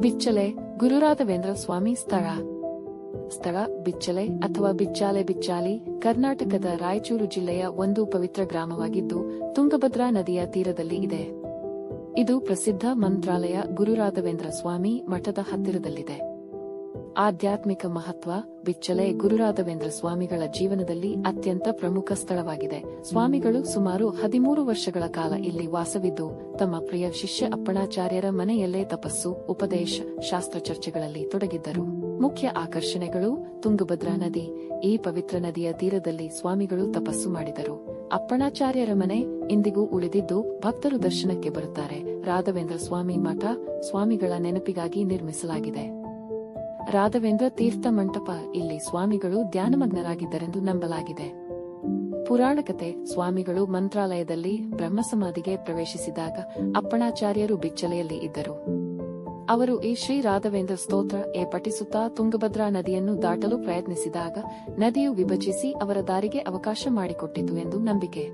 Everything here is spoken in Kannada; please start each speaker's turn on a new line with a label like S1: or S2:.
S1: ಬಿಚ್ಚಲೆ ಗುರುರಾಘವೇಂದ್ರ ಸ್ವಾಮಿ ಸ್ಥಳ ಬಿಚ್ಚಲೆ ಅಥವಾ ಬಿಚ್ಚಾಲಿ ಕರ್ನಾಟಕದ ರಾಯಚೂರು ಜಿಲ್ಲೆಯ ಒಂದು ಪವಿತ್ರ ಗ್ರಾಮವಾಗಿದ್ದು ತುಂಗಭದ್ರಾ ನದಿಯ ತೀರದಲ್ಲಿ ಇದೆ. ಇದು ಪ್ರಸಿದ್ಧ ಮಂತ್ರಾಲಯ ಗುರುರಾಘವೇಂದ್ರ ಸ್ವಾಮಿ ಮಠದ ಹತ್ತಿರದಲ್ಲಿದೆ. ಆಧ್ಯಾತ್ಮಿಕ ಮಹತ್ವ ಬಿಚ್ಚಲೆ ಗುರುರಾಘವೇಂದ್ರ ಸ್ವಾಮಿಗಳ ಜೀವನದಲ್ಲಿ ಅತ್ಯಂತ ಪ್ರಮುಖ ಸ್ಥಳವಾಗಿದೆ. ಸ್ವಾಮಿಗಳು ಸುಮಾರು 13 ವರ್ಷಗಳ ಕಾಲ ಇಲ್ಲಿ ವಾಸವಿದ್ದು ತಮ್ಮ ಪ್ರಿಯ ಶಿಷ್ಯ ಅಪ್ಪಣಾಚಾರ್ಯರ ಮನೆಯಲ್ಲೇ ತಪಸ್ಸು, ಉಪದೇಶ, ಶಾಸ್ತ್ರ ಚರ್ಚೆಗಳಲ್ಲಿ ತೊಡಗಿದ್ದರು. ಮುಖ್ಯ ಆಕರ್ಷಣೆಗಳು ತುಂಗಭದ್ರಾ ನದಿ. ಈ ಪವಿತ್ರ ನದಿಯ ತೀರದಲ್ಲಿ ಸ್ವಾಮಿಗಳು ತಪಸ್ಸು ಮಾಡಿದರು. ಅಪ್ಪಣಾಚಾರ್ಯರ ಮನೆ ಇಂದಿಗೂ ಉಳಿದಿದ್ದು ಭಕ್ತರು ದರ್ಶನಕ್ಕೆ ಬರುತ್ತಾರೆ. ರಾಘವೇಂದ್ರ ಸ್ವಾಮಿ ಮಠ ಸ್ವಾಮಿಗಳ ನೆನಪಿಗಾಗಿ ನಿರ್ಮಿಸಲಾಗಿದೆ. ರಾಘವೇಂದ್ರ ತೀರ್ಥ ಮಂಟಪ, ಇಲ್ಲಿ ಸ್ವಾಮಿಗಳು ಧ್ಯಾನಮಗ್ನರಾಗಿದ್ದರೆಂದು ನಂಬಲಾಗಿದೆ. ಪುರಾಣ ಕಥೆ ಸ್ವಾಮಿಗಳು ಮಂತ್ರಾಲಯದಲ್ಲಿ ಬ್ರಹ್ಮಸಮಾಧಿಗೆ ಪ್ರವೇಶಿಸಿದಾಗ ಅಪ್ಪಣಾಚಾರ್ಯರು ಬಿಚ್ಚಲೆಯಲ್ಲಿ ಇದ್ದರು. ಅವರು ಈ ಶ್ರೀ ರಾಘವೇಂದ್ರ ಸ್ತೋತ್ರ ಪಠಿಸುತ್ತಾ ತುಂಗಭದ್ರಾ ನದಿಯನ್ನು ದಾಟಲು ಪ್ರಯತ್ನಿಸಿದಾಗ ನದಿಯು ವಿಭಜಿಸಿ ಅವರ ದಾರಿಗೆ ಅವಕಾಶ ಮಾಡಿಕೊಟ್ಟಿತು ಎಂದು ನಂಬಿಕೆ.